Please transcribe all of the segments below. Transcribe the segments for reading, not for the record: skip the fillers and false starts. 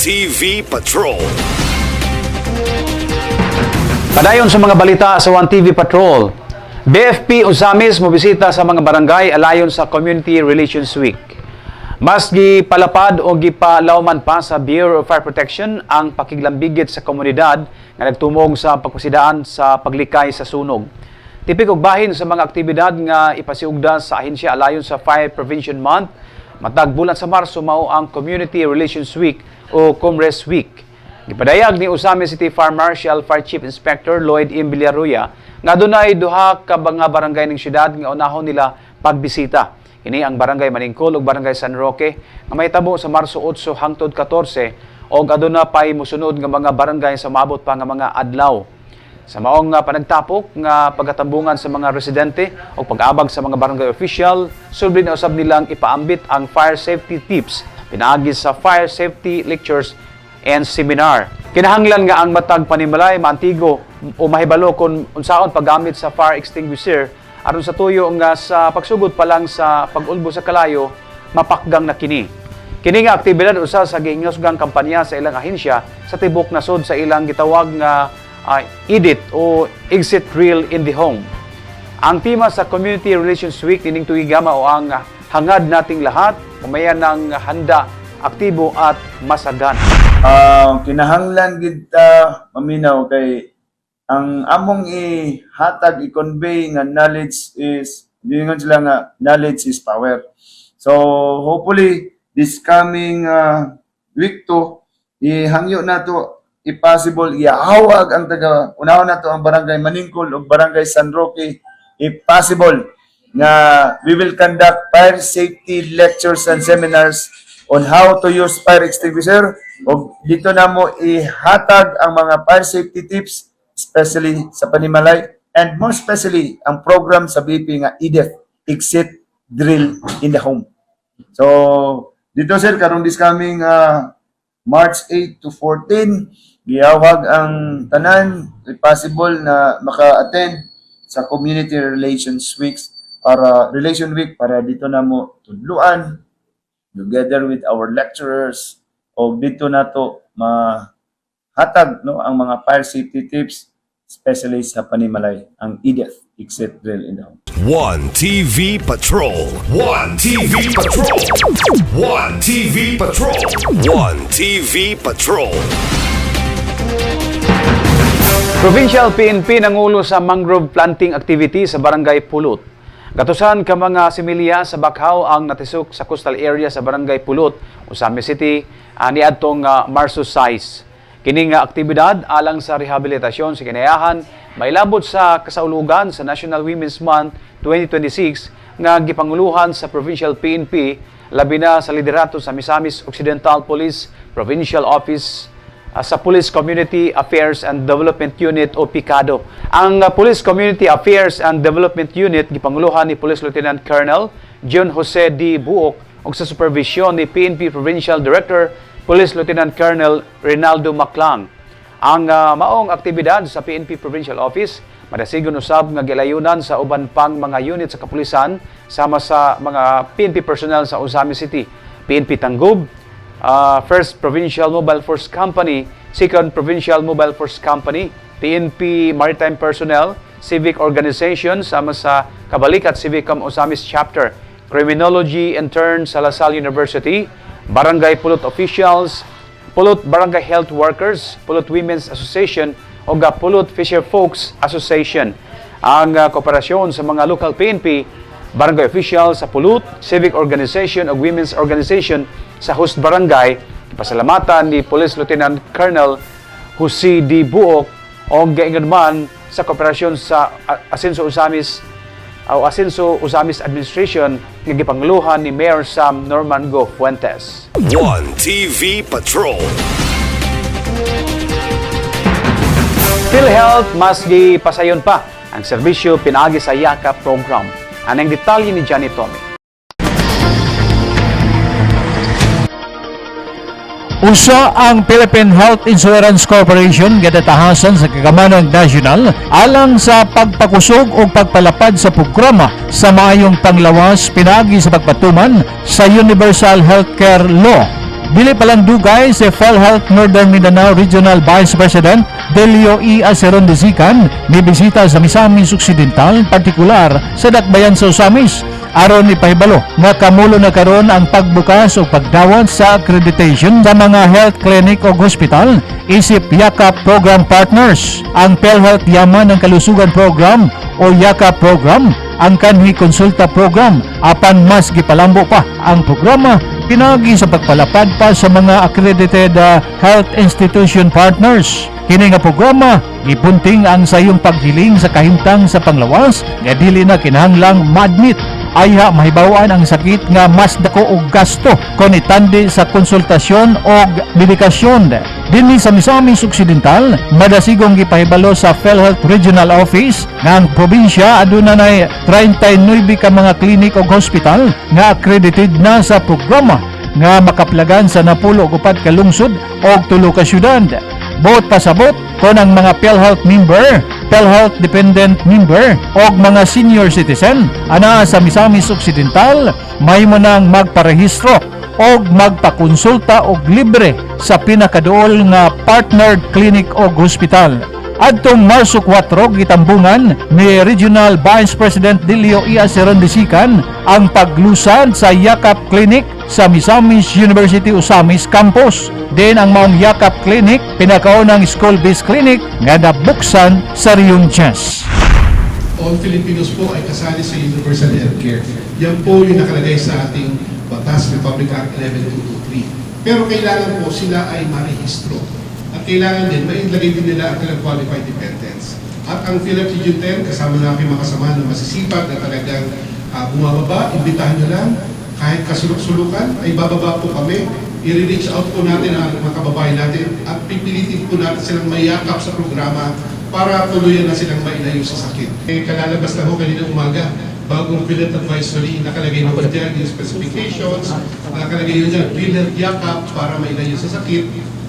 TV Patrol. Padayon sa mga balita sa 1TV Patrol. BFP Ozamis mobisita sa mga barangay alayon sa Community Relations Week. Mas gipalapad o gipalawman pa sa Bureau of Fire Protection ang pakiglambigit sa komunidad nga nagtumong sa pagpasidaan sa paglikay sa sunog. Tipik og bahin sa mga aktibidad nga ipasiugda sa ahensya alayon sa Fire Prevention Month. Matag bulan sa Marso mao ang Community Relations Week o Comres Week. Gipadayag ni Ozamis City Fire Marshal Fire Chief Inspector Lloyd M. Villaruya nga dunay duha ka mga barangay ng syudad nga unahon nila pagbisita. Kini ang Barangay Maningkol ug Barangay San Roque nga mahitabo sa Marso 8 hangtod 14 ug aduna pay mosunod nga mga barangay sa maabot pa nga mga adlaw. Sa maong panagtapok nga pagkatambungan sa mga residente o pag-abag sa mga barangay official, sulbid na usab nilang ipaambit ang fire safety tips pinaagi sa fire safety lectures and seminar. Kinahanglan nga ang matag panimalay maantigo o mahibalo kung unsaon paggamit sa fire extinguisher aron sa tuyo nga sa pagsugod pa lang sa pag-ulbo sa kalayo mapakgang na kini. Kini nga aktibidad usa sa gihingusgang kampanya sa ilang ahensya sa tibok nasod sa ilang gitawag nga EDIT o Exit Drill in the Home. Ang tema sa Community Relations Week nining tuigama o ang hangad nating lahat umayan ng handa, aktibo at masagan. Kinahanglan gid maminaw kay ang among ihatag i-convey nga knowledge is dingon sila nga knowledge is power. So hopefully this coming week to ihangyo nato i-possible iahawag ang taga unahon nato ang Barangay Maningkol ug Barangay San Roque if possible nga we will conduct fire safety lectures and seminars on how to use fire extinguisher ug dito namo ihatag ang mga fire safety tips especially sa panimalay and more especially ang program sa BP nga EDIT Exit Drill in the Home. So dito sir karong this coming March 8 to 14 gihawag ang tanan if possible na maka-attend sa Community Relations Weeks Relation Week para dito namo tudluan together with our lecturers o dito nato mahatag no ang mga fire safety tips especially sa panimalay ang EDIT Exit Drill in the Home. 1TV Patrol. 1TV Patrol. 1TV Patrol. 1TV Patrol. Provincial PNP nangulo sa mangrove planting activity sa Barangay Pulot. Gatusan ka mga similya sa bakhaw ang natisok sa coastal area sa Barangay Pulot, Ozamis City, niadtong Marso 6. Kini nga aktibidad alang sa rehabilitasyon sa kinayahan mailabot sa kasaulugan sa National Women's Month 2026 nga gipanguluhan sa Provincial PNP labi na sa liderato sa Misamis Occidental Police Provincial Office sa Police Community Affairs and Development Unit o PICADO. Ang Police Community Affairs and Development Unit gipanguluhan ni Police Lieutenant Colonel John Jose D. Buok ug sa supervision ni PNP Provincial Director Police Lieutenant Colonel Rinaldo Maclang. Ang maong aktibidad sa PNP Provincial Office madasigon usab nga gilayunan sa uban pang mga unit sa kapulisan sama sa mga PNP personnel sa Ozamis City, PNP Tangub, First Provincial Mobile Force Company, Second Provincial Mobile Force Company, PNP Maritime Personnel, Civic Organization sama sa Kabalikat Civicum Ozamis Chapter, Criminology Intern sa La Salle University, Barangay Pulot Officials, Pulot Barangay Health Workers, Pulot Women's Association o Pulot Fisher Folks Association. Ang kooperasyon sa mga local PNP, Barangay Officials sa Pulot, Civic Organization o Women's Organization sa host barangay, pasalamatan ni Police Lieutenant Colonel Jose D. Buok o gaingon man sa kooperasyon sa Asenso Ozamis Administration nga gipanguluhan ni Mayor Sam Norman Go Fuentes. 1TV Patrol. PhilHealth mas gipasayon pa ang serbisyo pinaagi sa Yakap program. Anong detalye ni Johnny Tommy. Usa ang Philippine Health Insurance Corporation gadatahasan sa Kagamanang National alang sa pagpakusog o pagpalapad sa programa sa maayong panglawas pinagi sa pagpatuman sa Universal Healthcare Law. Dili palang dugay si PhilHealth Northern Mindanao Regional Vice President Delio E. Aceron Desican mibisita sa Misamis Occidental, partikular sa Dakbayan sa Usamis. Aron ipahibalo nga kamulo na karon ang pagbukas o pagdawat sa accreditation sa mga health clinic o hospital isip YAKAP Program Partners. Ang PhilHealth Yaman ng Kalusugan Program o YAKAP Program, ang kanhi konsulta program apan mas gipalambo pa ang programa pinagi sa pagpalapad pa sa mga accredited health institution partners. Kini nga programa gibunting ang sayong paghiling sa kahimtang sa panglawas nga dili na kinahanglang ma-admit ayha mahibawaan ang sakit nga mas dako og gasto kon itandi sa konsultasyon og medikasyon. Dinhi sa Misamis Occidental, madasigong gipahibalo sa PhilHealth Regional Office nga ang probinsya aduna nay 39 ka mga klinik o hospital nga accredited na sa programa nga makaplagan sa napulo og upat ka lungsod og tulo ka syudad. Buot pasabot kon ang mga PhilHealth member, PhilHealth dependent member o mga senior citizen ana sa Misamis Occidental may mo nang magparehistro o magpakonsulta og libre sa pinakaduol nga partnered clinic o hospital. Adtong Marso 4 gitambungan ni Regional Vice President Delio E. Aceron Desican ang paglusad sa YAKAP Clinic sa Misamis University Usamis Campus. Din ang maong YAKAP Clinic, pinakaunang school-based clinic nga nabuksan sa Rion Chess. All Filipinos po ay kasali sa Universal Healthcare. Yan po yung nakalagay sa ating Batas Republic Act 11223. Pero kailangan po sila ay marehistro. At kailangan din, mailagay din nila ang kanilang qualified dependents. At ang PhilHealth Region 10, kasama na aking mga kasama na masisipag na talagang bumababa, imbitahan nyo lang, kahit kasulok-sulukan, ay bababa po kami. I-reach out po natin ang mga kababayan natin at pipilitin po natin silang mayakap sa programa para tuluyan na silang mailayo sa sakit. Kalalabas na ho kanina umaga, bagong PhilHealth Advisory, nakalagay na po dyan yung specifications, nakalagay yun dyan, PhilHealth Yakap para mailayo sa sakit,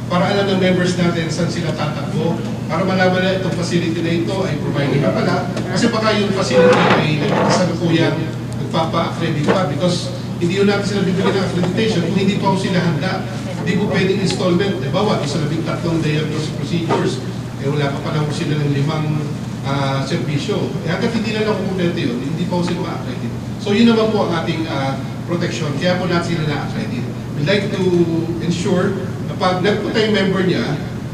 para alam ng members natin saan sila tatakbo, para malaman na itong facility na ito ay provider na pala, kasi baka yung facility ay nagkasalukuyang nagpapa-accredit pa because hindi yun natin sila bibili ng accreditation kung hindi pa sila handa. Hindi po pwedeng installment. Bawa, isa 13 diagnosis procedures, wala pa lang sila ng 5 serbisyo. Hanggat hindi na lang kumpleto yun, hindi pa sila ma-accredit. So yun naman po ang ating protection, kaya po natin sila na-accredit. We'd like to ensure na pag nagpunta yung member niya,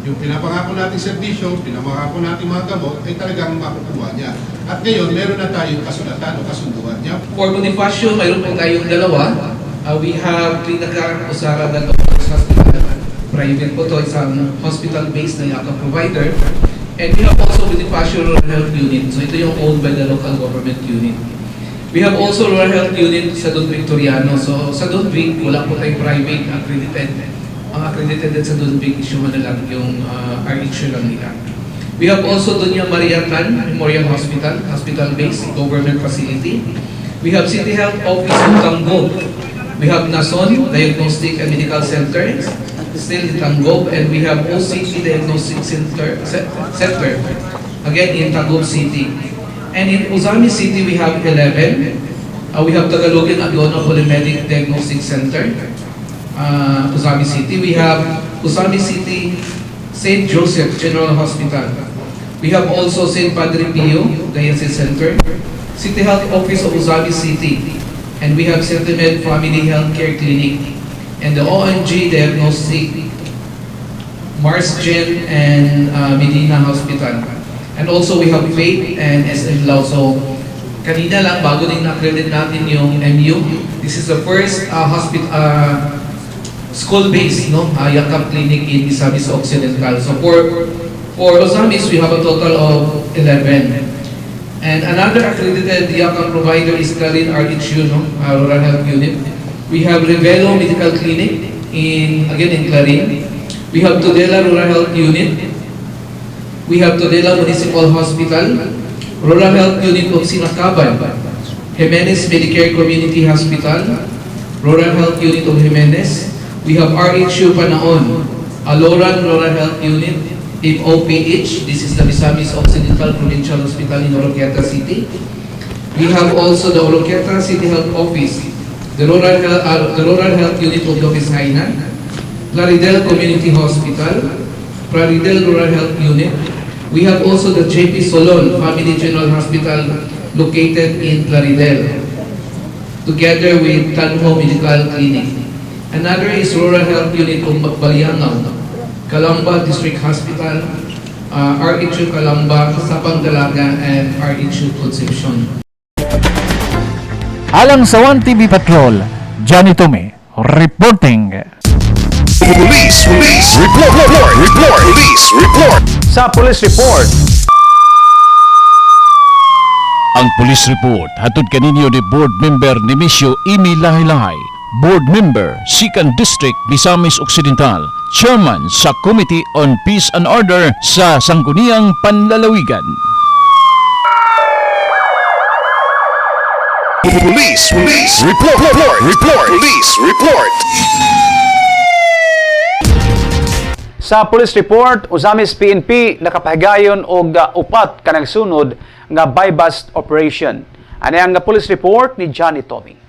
yung pinapangako nating serbisyo, pinapangako nating mga gamot, ay talagang makukuha niya. At ngayon, meron na tayong kasulatan o kasunduan niya. For Bonifacio, mayroon po tayong dalawa. We have Clinica Usara Doctors Hospital. Private po ito, isang hospital-based na YAKAP provider. And we have also Bonifacio Rural Health Unit. So ito yung owned by the local government unit. We have also Rural Health Unit sa Don Victoriano. So sa Don Vic, wala po tayong private accredited. Ang accredited din sa Don Vic, issue mo na lang yung RHU lang nila. We have also Doña Maria Tan Memorial Hospital, hospital-based government facility. We have City Health Office of Tanggol. We have Nason Diagnostic and Medical Center, still in Tanggol, and we have OCT Diagnostic Center, again in Tanggol City. And in Uzami City, we have 11. We have Tagalogan Aglona Polymedic Diagnostic Center, Uzami City. We have Uzami City St. Joseph General Hospital. We have also St. Padre Pio Dialysis Center, City Health Office of Uzami City, and we have Sentimed Family Healthcare Clinic, and the ONG Diagnostic, Marsgen and Medina Hospital. And also we have Faith and SM Lao. So kanina lang, bago din na-accredit natin yung MU, this is the first school-based YAKAP clinic in Misamis Occidental. So for Osamis, we have a total of 11. And another accredited YAKAP provider is Clarin RHU, Rural Health Unit. We have Revelo Medical Clinic, again in Clarin. We have Tudela Rural Health Unit. We have Tudela Municipal Hospital, Rural Health Unit of Sinacaban, Jimenez Medicare Community Hospital, Rural Health Unit of Jimenez. We have RHU Panaon, Aloran Rural Health Unit, OPH. This is the Misamis Occidental Provincial Hospital in Oroquieta City. We have also the Oroquieta City Health Office, the Rural Health Unit of Lopez Hainan, Plaridel Community Hospital, Plaridel Rural Health Unit. We have also the JP Solon Family General Hospital located in Plaridel, together with Tanho Medical Clinic. Another is Rural Health Unit of Baliangaw, Calamba District Hospital, RHU Calamba, Sapang Dalaga, and RHU Concepcion. Alang sa 1TV Patrol, Johnny Tome, reporting. Police report. Police report. Sa police report, Ang police report hatod kaninyo ni Board Member Nemesio Imi Lahi-Lahi, Board Member, 2nd District, Misamis Occidental, Chairman sa Committee on Peace and Order sa Sangguniang Panlalawigan. Police report. Police report. sa police report, Usamis PNP nakapahigayon og upat ka nagsunod nga buy-bust operation. Ano ang police report ni Johnny Tommy.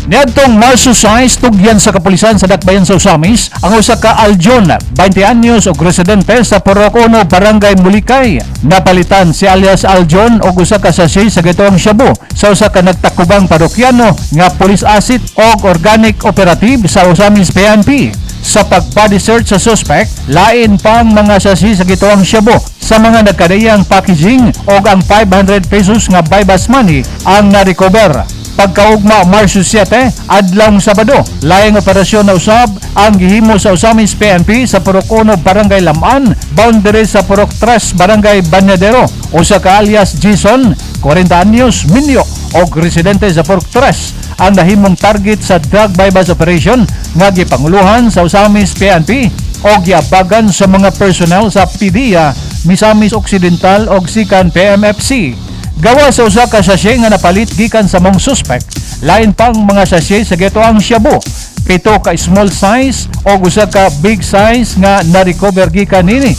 Niadtong Marso 6, tugyan sa kapulisan sa Dakbayan sa Usamis ang usa ka Aljon, 20 anyos og residente sa Porocono, Barangay Mulikay. Napalitan si alias Aljon og usa ka sachet sa gitawang shabu sa usa ka nagtakubang parokyano nga police asset og organic operative sa Usamis PNP. Sa pag-body search sa suspect, lain pang mga sachet sa gitawang shabu sa mga nagkadayang packaging og ang 500 pesos nga buy-bust money ang na-recover. Pagkaugma Marso 7, adlawng Sabado, laing operasyon na usab ang gihimo sa Usamis PNP sa Porocono, Barangay Laman, boundary sa Purok 3, Barangay Banyadero. Usa ka alias Jason, 40 anyos, Minyo, og residente sa Purok 3 ang nahimong target sa drug buy-bust operation nga gipanguluhan sa Usamis PNP o giabagan sa mga personnel sa PDEA, Misamis Occidental og Sikan PMFC. Gawa sa usa ka sachet nga napalit gikan sa mong suspect, lain pang mga sachet sa gitoang shabu, 7 ka small size o usa ka big size nga na-recover gikan nini.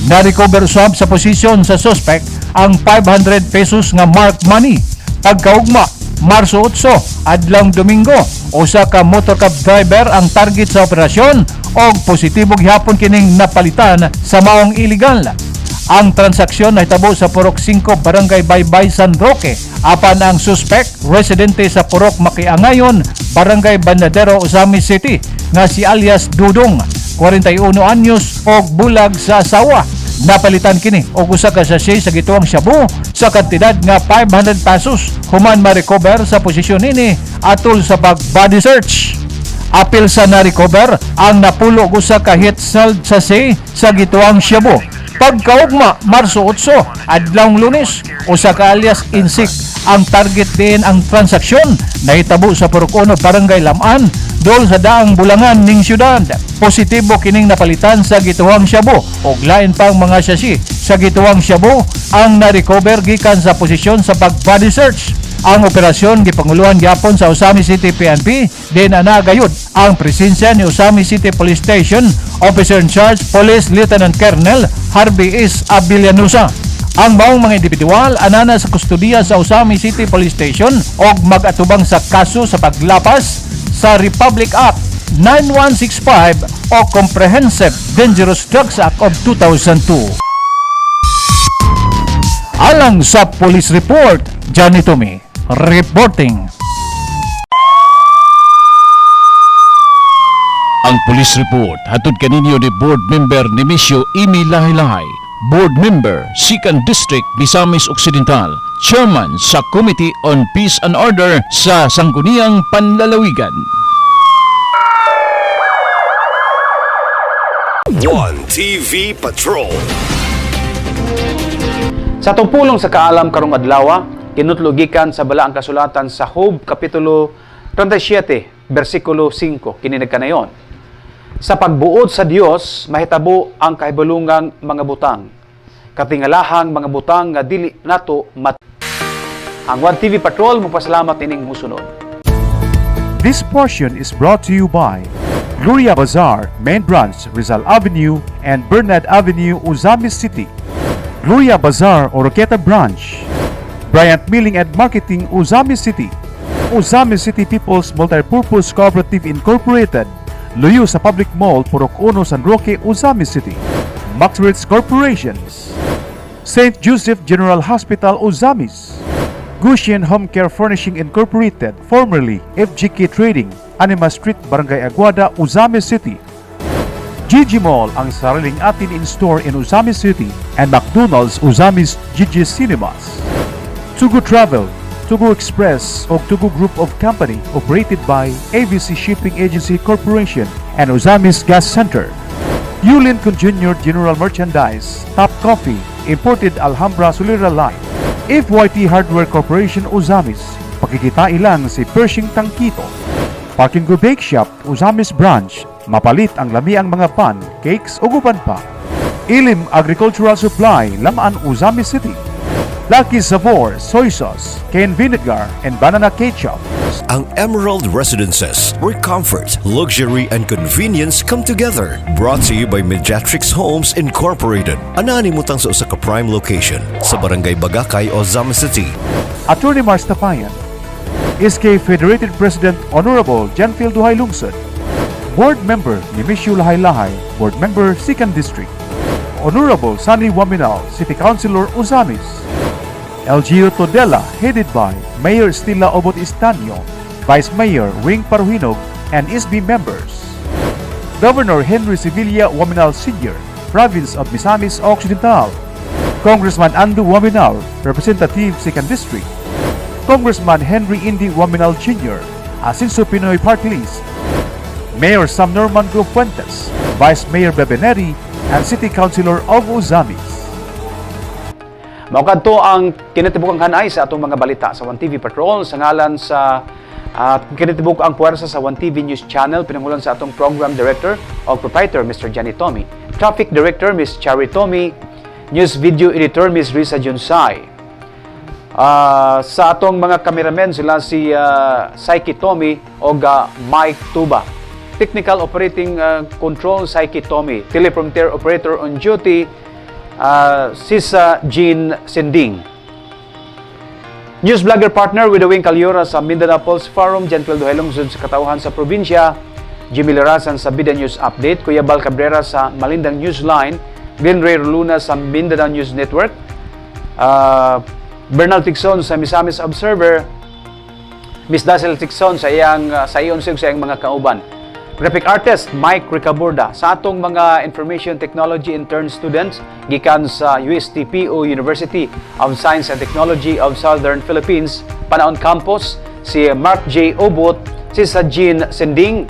Na-recover usab sa posisyon sa suspect ang 500 pesos nga marked money. Pagkaugma Marso 8, adlawng Domingo, usa ka motor cab driver ang target sa operasyon og positibo gihapon kining napalitan sa maong illegal. Ang transaksyon na hitabo sa Purok 5, Barangay Baybay, San Roque. Apan ang suspect, residente sa Purok Makiangayon, Barangay Banyadero, Usamis City, nga si alias Dudong, 41 anyos og bulag sa asawa. Napalitan kini og usa ka sachet sa gituang shabu sa kantidad nga 500 pesos human ma-recover sa posisyon nini atol sa pag-body search. Apil sa na-recover ang napulo og usa ka hit sold sachet sa gituang shabu. Pagkaugma Marso 8, adlawng Lunes, usa ka alias Insik ang target din ang transaksyon na hitabo sa Porocono, Barangay Laman, dol sa daang Bulangan ning syudad. Positibo kining napalitan sa gituang shabu og lain pang mga sachet sa gituang shabu ang na-recover gikan sa posisyon sa pag-body search. Ang operasyon gipanguluhan gyapon sa Usamis City PNP, din ana gayud ang presensya ni Usamis City Police Station Officer in Charge Police Lieutenant Colonel Harvey S. Abillanusa. Ang maong mga individual anana sa kustudiya sa Usamis City Police Station og mag-atubang sa kaso sa paglapas sa Republic Act 9165 o Comprehensive Dangerous Drugs Act of 2002. Alang sa police report, Johnny Tommy, reporting. Ang police report hatod kaninyo ni Board Member Nemesio Imi Lahi-Lahi, Board Member, 2nd District, Misamis Occidental, Chairman sa Committee on Peace and Order sa Sangguniang Panlalawigan. 1TV Patrol. Sa tungpulong sa kaalam karong adlaw, kinutlogikan sa balaang kasulatan sa Job Kapitulo 37, versikulo 5, kini nagkanayon. Sa pagbuod sa Dios, mahitabo ang kahibulungang mga butang. Katingalahang mga butang nga dili nato Ang 1TV Patrol magpasalamat ining musunod. This portion is brought to you by Gloria Bazaar, Main Branch, Rizal Avenue and Bernard Avenue, Usamis City. Gloria Bazaar, Oroqueta Branch. Bryant Milling and Marketing, Usamis City. Usamis City People's Multipurpose Cooperative Incorporated. Luyo sa Public Mall, Purok 1, San Roque, Ozamis City. Maxwitz Corporations. St. Joseph General Hospital, Ozamis. Gushian Home Care Furnishing Incorporated, formerly FGK Trading, Anima Street, Barangay Aguada, Ozamis City. Gigi Mall, ang sariling atin in-store in Ozamis City, and McDonald's Ozamis Gigi Cinemas. Tugu Travel, Tugu Express o Tugu Group of Company operated by ABC Shipping Agency Corporation and Ozamis Gas Center. Yulin Jr. General Merchandise, Top Coffee, Imported Alhambra Solera Line. FYT Hardware Corporation Ozamis, pakikita ilang si Pershing Tangkito. Parking Go Bake Shop, Ozamis Branch, mapalit ang lami ang mga pan, cakes o guban pa. Ilim Agricultural Supply, Lamaan, Ozamis City. Lucky Sabor, Soy Sauce, Cayenne Vinegar, and Banana Ketchup. Ang Emerald Residences, where comfort, luxury, and convenience come together. Brought to you by Mediatrix Homes Incorporated. Ananimutang sa usa ka prime location sa Barangay Bagakay, Ozamis City. Attorney Mars Tapayan. SK Federated President Honorable Janfield Duhay Lungsod. Board Member Nimishu Lahay-Lahay, Board Member 2nd District. Honorable Sunny Waminal, City Councilor Ozamis. LGU Todela, headed by Mayor Stella Obot Istanyo, Vice Mayor Wing Paruhinog, and SB members. Governor Henry Sevilla Waminal Sr., Province of Misamis Occidental. Congressman Andu Waminal, Representative 2nd District. Congressman Henry Indy Waminal Jr., Asinso Pinoy Party List. Mayor Sam Norman Go Fuentes, Vice Mayor Bebeneri, and City Councilor of Ozamis. Maukadto ang kinatibukang hanay sa atong mga balita sa 1TV Patrol sa ngalan sa kinatibuk ang puwersa sa 1TV News Channel, pinangulan sa atong Program Director o Proprietor Mr. Johnny Tommy, Traffic Director Ms. Cherry Tommy, News Video Editor Ms. Risa Junsay. Sa atong mga cameramen sila si Saiki Tommy o Mike Tuba. Technical Operating Control Saiki Tommy. Teleprompter Operator on Duty Sisa Jean Sending. News Vlogger Partner with the Wing Calyora sa Mindanao Pulse Forum, Janfield Duhay Lungsod sa Katauhan sa probinsya, Jimmy Larasan sa Bida News Update, Kuya Bal Cabrera sa Malindang Newsline, Glenn Ray Luna sa Mindanao News Network, Bernal Tixon sa Misamis Observer, Miss Dazzle Tixon sa iyang sa iyon sa iyang mga kauban. Graphic Artist Mike Ricaborda sa atong mga Information Technology intern students gikan sa USTPO University of Science and Technology of Southern Philippines, Panaon Campus, si Mark J. Obot, si Jean Sending,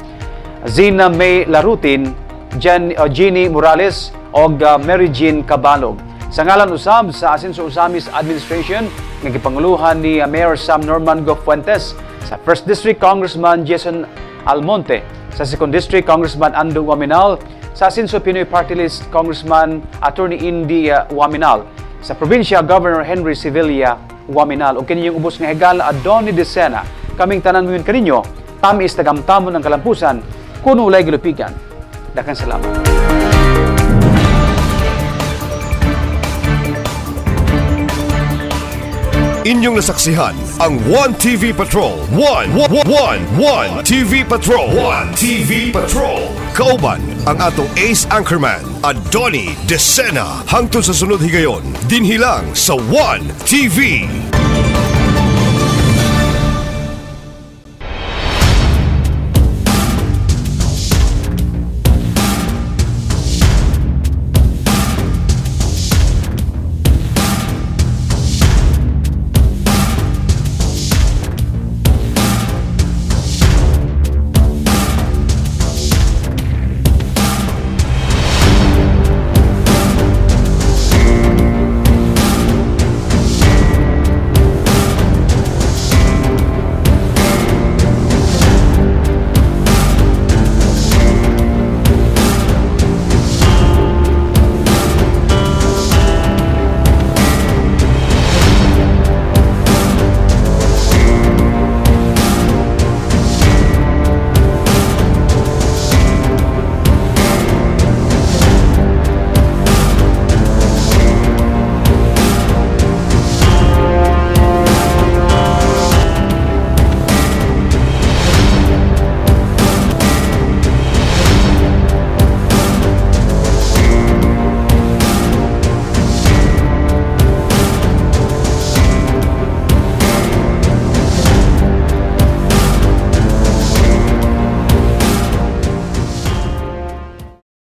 Zina May Larutin, Jeannie Morales o Mary Jean Cabalog. Sa ngalan usab sa Asinso Ozamis Administration nga gipanguluhan ni Mayor Sam Norman Go Fuentes, sa 1st District Congressman Jason Almonte, sa 2nd District Congressman Andu Waminal, sa Asinso Pinoy Party List Congressman Attorney Indy Waminal, sa probinsya Governor Henry Sevilla Waminal, o kaninyong ubos nga higala Adoni Decena. Kaming tanan ngayon kaninyo, tamis tagamtamon ng kalampusan, kuno ulay gilupigan. Daghang salamat. Inyong nasaksihan ang 1TV Patrol. 1 TV Patrol. 1 TV Patrol. Kauban ang atong ace anchorman, Adoni Decena. Hangtod sa sunod higayon, dinhi lang sa 1 TV.